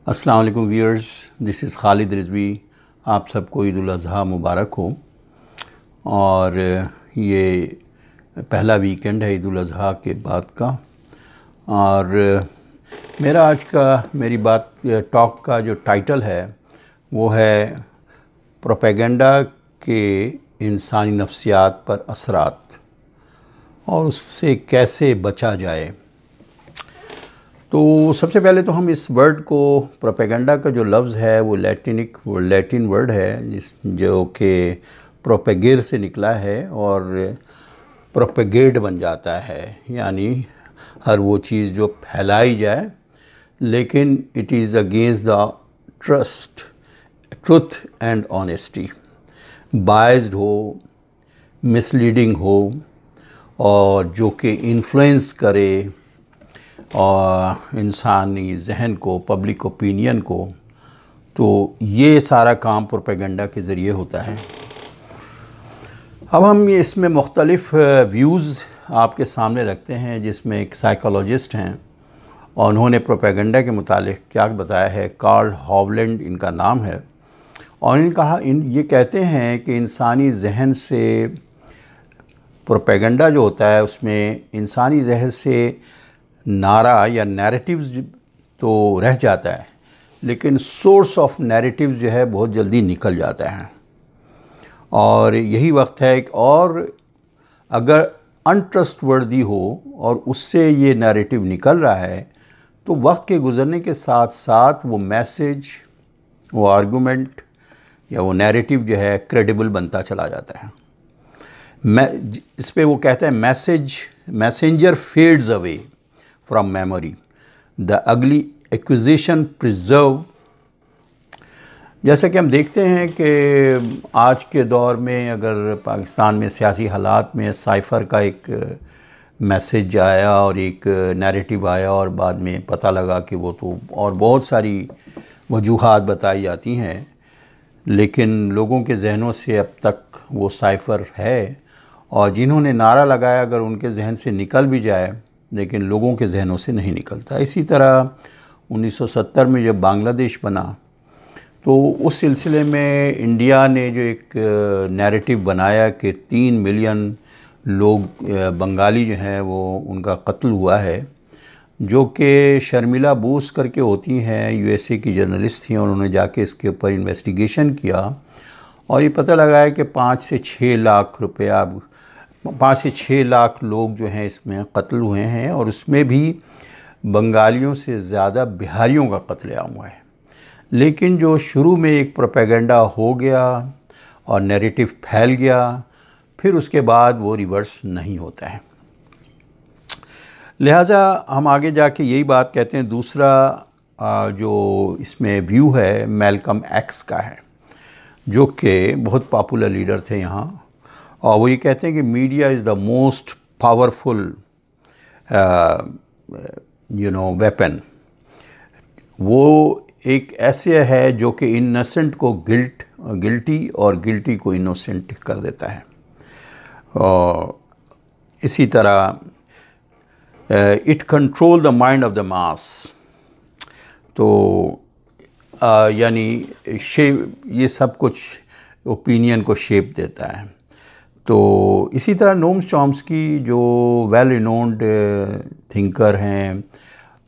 السلام علیکم ویئرز، دس از خالد رضوی۔ آپ سب کو عید الاضحیٰ مبارک ہو۔ اور یہ پہلا ویکنڈ ہے عید الاضحیٰ کے بعد کا، اور میرا آج کا میری ٹاک کا جو ٹائٹل ہے وہ ہے پروپیگنڈا کے انسانی نفسیات پر اثرات اور اس سے کیسے بچا جائے۔ تو سب سے پہلے تو ہم اس ورڈ کو، پروپیگنڈا کا جو لفظ ہے وہ لیٹن ورڈ ہے جو کہ پروپیگیر سے نکلا ہے اور پروپیگیٹ بن جاتا ہے، یعنی ہر وہ چیز جو پھیلائی جائے لیکن it is against the truth and honesty, biased ہو، مس لیڈنگ ہو، اور جو کہ انفلوئنس کرے اور انسانی ذہن کو، پبلک اوپینین کو۔ تو یہ سارا کام پروپیگنڈا کے ذریعے ہوتا ہے۔ اب ہم اس میں مختلف ویوز آپ کے سامنے رکھتے ہیں، جس میں ایک سائیکالوجسٹ ہیں اور انہوں نے پروپیگنڈا کے متعلق کیا بتایا ہے۔ کارل ہاولینڈ ان کا نام ہے، اور یہ کہتے ہیں کہ انسانی ذہن سے پروپیگنڈا جو ہوتا ہے اس میں انسانی ذہن سے نعرہ یا نیریٹیوز تو رہ جاتا ہے، لیکن سورس آف نیریٹیوز جو ہے بہت جلدی نکل جاتا ہے، اور یہی وقت ہے اور اگر انٹرسٹ وردی ہو اور اس سے یہ نیریٹیو نکل رہا ہے تو وقت کے گزرنے کے ساتھ ساتھ وہ میسیج، وہ آرگومنٹ یا وہ نیریٹیو جو ہے کریڈیبل بنتا چلا جاتا ہے۔ اس پہ وہ کہتے ہیں messenger fades away from memory, the ugly accusation preserve. جیسا کہ ہم دیکھتے ہیں کہ آج کے دور میں اگر پاکستان میں سیاسی حالات میں سائفر کا ایک میسیج آیا اور ایک نیریٹیو آیا اور بعد میں پتہ لگا کہ وہ تو اور بہت ساری وجوہات بتائی جاتی ہیں، لیکن لوگوں کے ذہنوں سے اب تک وہ سائفر ہے، اور جنہوں نے نعرہ لگایا اگر ان کے ذہن سے نکل بھی جائے لیکن لوگوں کے ذہنوں سے نہیں نکلتا۔ اسی طرح 1970 میں جب بنگلہ دیش بنا تو اس سلسلے میں انڈیا نے جو ایک نیریٹیو بنایا کہ 3 ملین لوگ بنگالی جو ہیں وہ ان کا قتل ہوا ہے، جو کہ شرمیلا بوس کر کے ہوتی ہیں، USA کی جرنلسٹ تھیں، اور انہوں نے جا کے اس کے اوپر انویسٹیگیشن کیا اور یہ پتہ لگایا کہ 5 سے 6 لاکھ روپیہ 5 سے 6 لاکھ لوگ جو ہیں اس میں قتل ہوئے ہیں، اور اس میں بھی بنگالیوں سے زیادہ بہاریوں کا قتل عام ہوا ہے۔ لیکن جو شروع میں ایک پروپیگنڈا ہو گیا اور نیریٹیو پھیل گیا، پھر اس کے بعد وہ ریورس نہیں ہوتا ہے۔ لہٰذا ہم آگے جا کے یہی بات کہتے ہیں۔ دوسرا جو اس میں ویو ہے میلکم ایکس کا ہے، جو کہ بہت پاپولر لیڈر تھے یہاں، اور وہ یہ کہتے ہیں کہ media is the most powerful weapon. وہ ایک ایسے ہے جو کہ انوسنٹ کو گلٹی اور گلٹی کو انوسنٹ کر دیتا ہے۔ اور اسی طرح it control the mind of the mass, تو یعنی یہ سب کچھ اوپینین کو شیپ دیتا ہے۔ تو اسی طرح نوم چومسکی جو ویل رینونڈ تھنکر ہیں،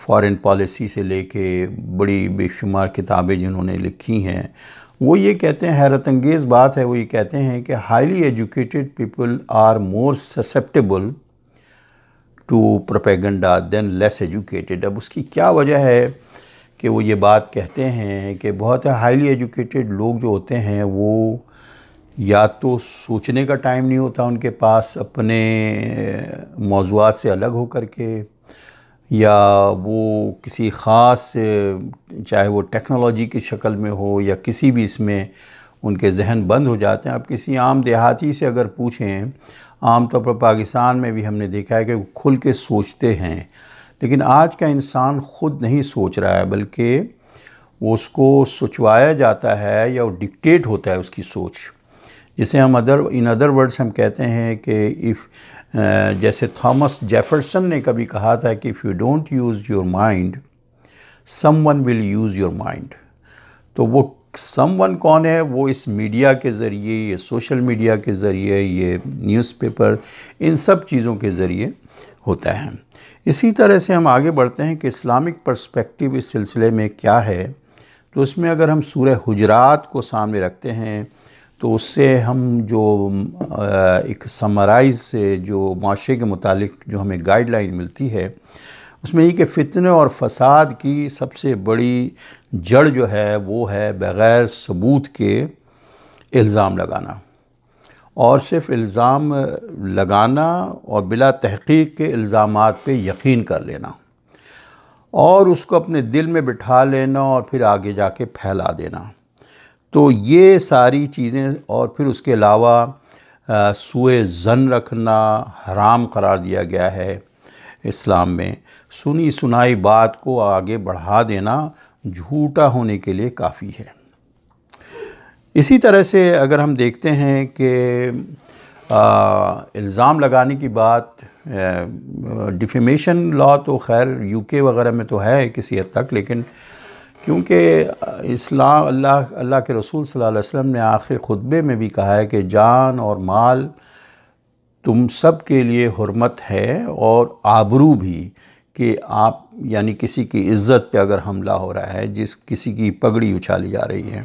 فارن پالیسی سے لے کے بڑی بے شمار کتابیں جنہوں نے لکھی ہیں، وہ یہ کہتے ہیں، حیرت انگیز بات ہے، وہ یہ کہتے ہیں کہ highly educated people are more susceptible to propaganda than less educated. اب اس کی کیا وجہ ہے کہ وہ یہ بات کہتے ہیں کہ بہت ہائیلی ایجوکیٹڈ لوگ جو ہوتے ہیں وہ یا تو سوچنے کا ٹائم نہیں ہوتا ان کے پاس اپنے موضوعات سے الگ ہو کر کے، یا وہ کسی خاص، چاہے وہ ٹیکنالوجی کی شکل میں ہو یا کسی بھی اس میں، ان کے ذہن بند ہو جاتے ہیں۔ اب کسی عام دیہاتی سے اگر پوچھیں، عام طور پر پاکستان میں بھی ہم نے دیکھا ہے کہ وہ کھل کے سوچتے ہیں، لیکن آج کا انسان خود نہیں سوچ رہا ہے، بلکہ وہ اس کو سوچوایا جاتا ہے یا وہ ڈکٹیٹ ہوتا ہے اس کی سوچ، جسے ہم ان ادر ورڈز ہم کہتے ہیں کہ جیسے تھامس جیفرسن نے کبھی کہا تھا کہ if you don't use your mind, someone will use your mind. تو وہ someone کون ہے؟ وہ اس میڈیا کے ذریعے، یہ سوشل میڈیا کے ذریعے، یہ نیوز پیپر، ان سب چیزوں کے ذریعے ہوتا ہے۔ اسی طرح سے ہم آگے بڑھتے ہیں کہ اسلامک پرسپیکٹیو اس سلسلے میں کیا ہے، تو اس میں اگر ہم سورہ حجرات کو سامنے رکھتے ہیں تو اس سے ہم جو ایک سمرائز سے جو معاشرے کے متعلق جو ہمیں گائیڈ لائن ملتی ہے، اس میں یہ کہ فتنے اور فساد کی سب سے بڑی جڑ جو ہے وہ ہے بغیر ثبوت کے الزام لگانا، اور صرف الزام لگانا اور بلا تحقیق کے الزامات پہ یقین کر لینا، اور اس کو اپنے دل میں بٹھا لینا اور پھر آگے جا کے پھیلا دینا۔ تو یہ ساری چیزیں، اور پھر اس کے علاوہ سوء ظن رکھنا حرام قرار دیا گیا ہے اسلام میں۔ سنی سنائی بات کو آگے بڑھا دینا جھوٹا ہونے کے لیے کافی ہے۔ اسی طرح سے اگر ہم دیکھتے ہیں کہ الزام لگانے کی بات، ڈیفیمیشن لا تو خیر یو کے وغیرہ میں تو ہے کسی حد تک، لیکن کیونکہ اسلام اللہ کے رسول صلی اللہ علیہ وسلم نے آخری خطبے میں بھی کہا ہے کہ جان اور مال تم سب کے لیے حرمت ہے، اور آبرو بھی، کہ آپ یعنی کسی کی عزت پہ اگر حملہ ہو رہا ہے، کسی کی پگڑی اچھالی جا رہی ہے،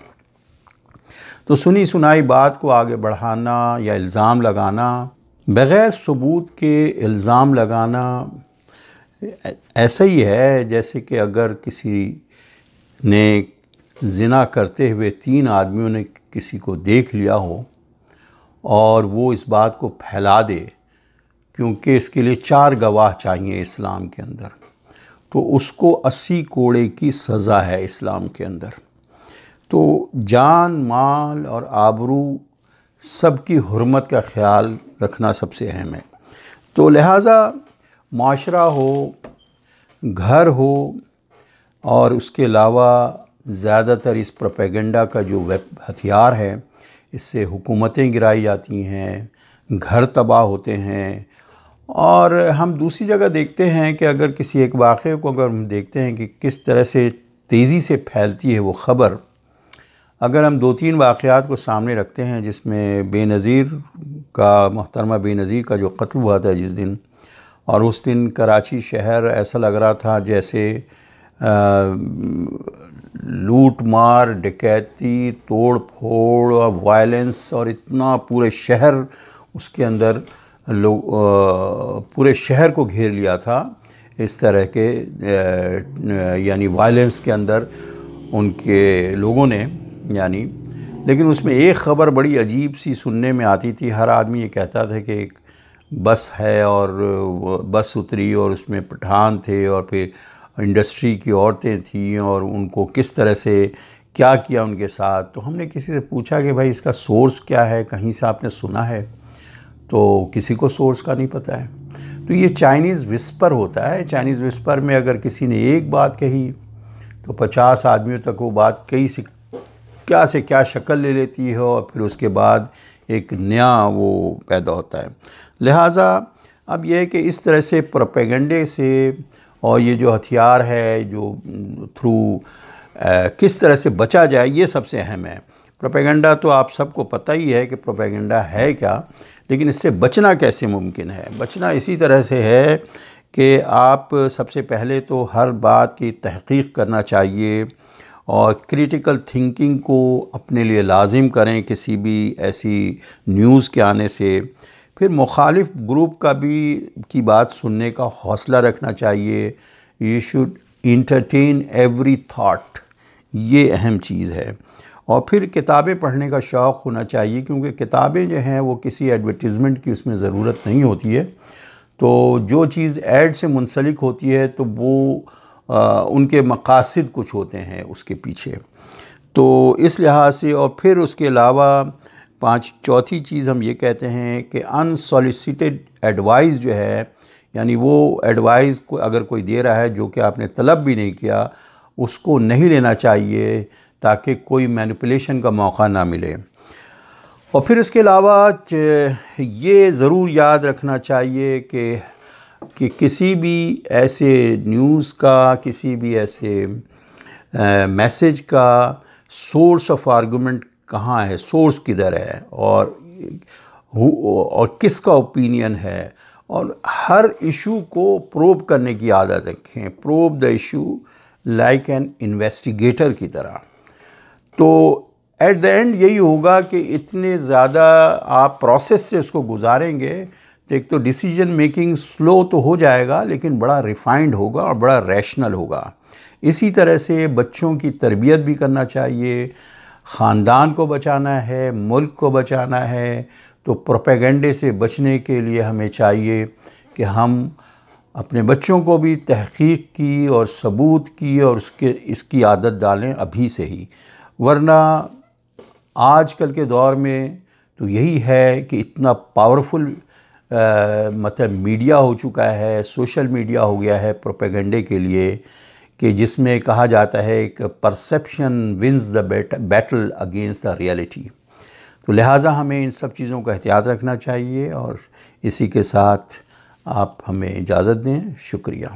تو سنی سنائی بات کو آگے بڑھانا یا الزام لگانا، بغیر ثبوت کے الزام لگانا ایسا ہی ہے جیسے کہ اگر کسی نے زنا کرتے ہوئے 3 آدمیوں نے کسی کو دیکھ لیا ہو اور وہ اس بات کو پھیلا دے، کیونکہ اس کے لیے 4 گواہ چاہیے اسلام کے اندر، تو اس کو 80 کوڑے کی سزا ہے اسلام کے اندر۔ تو جان، مال اور آبرو سب کی حرمت کا خیال رکھنا سب سے اہم ہے۔ تو لہٰذا معاشرہ ہو، گھر ہو، اور اس کے علاوہ زیادہ تر اس پروپیگنڈا کا جو ہتھیار ہے، اس سے حکومتیں گرائی جاتی ہیں، گھر تباہ ہوتے ہیں، اور ہم دوسری جگہ دیکھتے ہیں کہ اگر کسی ایک واقعے کو اگر ہم دیکھتے ہیں کہ کس طرح سے تیزی سے پھیلتی ہے وہ خبر، اگر ہم 2-3 واقعات کو سامنے رکھتے ہیں جس میں بے نظیر کا، محترمہ بے نظیر کا جو قتل ہوا تھا جس دن، اور اس دن کراچی شہر ایسا لگ رہا تھا جیسے لوٹ مار، ڈکیتی، توڑ پھوڑ اور وائلنس، اور اتنا پورے شہر اس کے اندر پورے شہر کو گھیر لیا تھا اس طرح کے یعنی وائلنس کے اندر ان کے لوگوں نے یعنی۔ لیکن اس میں ایک خبر بڑی عجیب سی سننے میں آتی تھی، ہر آدمی یہ کہتا تھا کہ ایک بس ہے اور بس اتری اور اس میں پٹھان تھے اور پھر انڈسٹری کی عورتیں تھیں اور ان کو کس طرح سے کیا کیا ان کے ساتھ۔ تو ہم نے کسی سے پوچھا کہ بھائی اس کا سورس کیا ہے، کہیں سے آپ نے سنا ہے؟ تو کسی کو سورس کا نہیں پتہ ہے۔ تو یہ چائنیز وسپر ہوتا ہے۔ چائنیز وسپر میں اگر کسی نے ایک بات کہی تو 50 آدمیوں تک وہ بات کئی سے کیا شکل لے لیتی ہے، اور پھر اس کے بعد ایک نیا وہ پیدا ہوتا ہے۔ لہٰذا اب یہ ہے کہ اس طرح سے پروپیگنڈے سے، اور یہ جو ہتھیار ہے جو تھرو کس طرح سے بچا جائے، یہ سب سے اہم ہے۔ پروپیگنڈا تو آپ سب کو پتہ ہی ہے کہ پروپیگنڈا ہے کیا، لیکن اس سے بچنا کیسے ممکن ہے؟ بچنا اسی طرح سے ہے کہ آپ سب سے پہلے تو ہر بات کی تحقیق کرنا چاہیے، اور کریٹیکل تھنکنگ کو اپنے لیے لازم کریں کسی بھی ایسی نیوز کے آنے سے۔ پھر مخالف گروپ کی بات سننے کا حوصلہ رکھنا چاہیے۔ You should entertain every thought, یہ اہم چیز ہے۔ اور پھر کتابیں پڑھنے کا شوق ہونا چاہیے، کیونکہ کتابیں جو ہیں وہ کسی ایڈورٹیزمنٹ کی اس میں ضرورت نہیں ہوتی ہے۔ تو جو چیز ایڈ سے منسلک ہوتی ہے تو وہ ان کے مقاصد کچھ ہوتے ہیں اس کے پیچھے۔ تو اس لحاظ سے، اور پھر اس کے علاوہ چوتھی چیز ہم یہ کہتے ہیں کہ انسولیسیٹڈ ایڈوائز جو ہے، یعنی وہ ایڈوائز کو اگر کوئی دے رہا ہے جو کہ آپ نے طلب بھی نہیں کیا، اس کو نہیں لینا چاہیے تاکہ کوئی مینپولیشن کا موقع نہ ملے۔ اور پھر اس کے علاوہ یہ ضرور یاد رکھنا چاہیے کہ کسی بھی ایسے نیوز کا، کسی بھی ایسے میسیج کا سورس آف آرگومنٹ کہاں ہے، سورس کدھر ہے، اور کس کا اوپینین ہے، اور ہر ایشو کو پروب کرنے کی عادت رکھیں، probe the issue like an investigator کی طرح. تو ایٹ دا اینڈ یہی ہوگا کہ اتنے زیادہ آپ پروسیس سے اس کو گزاریں گے تو ایک تو ڈیسیجن میکنگ سلو تو ہو جائے گا لیکن بڑا ریفائنڈ ہوگا اور بڑا ریشنل ہوگا. اسی طرح سے بچوں کی تربیت بھی کرنا چاہیے. خاندان کو بچانا ہے، ملک کو بچانا ہے، تو پروپیگنڈے سے بچنے کے لیے ہمیں چاہیے کہ ہم اپنے بچوں کو بھی تحقیق کی اور ثبوت کی اور اس کی عادت ڈالیں ابھی سے ہی. ورنہ آج کل کے دور میں تو یہی ہے کہ اتنا پاورفل مطلب میڈیا ہو چکا ہے، سوشل میڈیا ہو گیا ہے پروپیگنڈے کے لیے، کہ جس میں کہا جاتا ہے کہ perception wins the battle against the reality. تو لہٰذا ہمیں ان سب چیزوں کا احتیاط رکھنا چاہیے، اور اسی کے ساتھ آپ ہمیں اجازت دیں. شکریہ.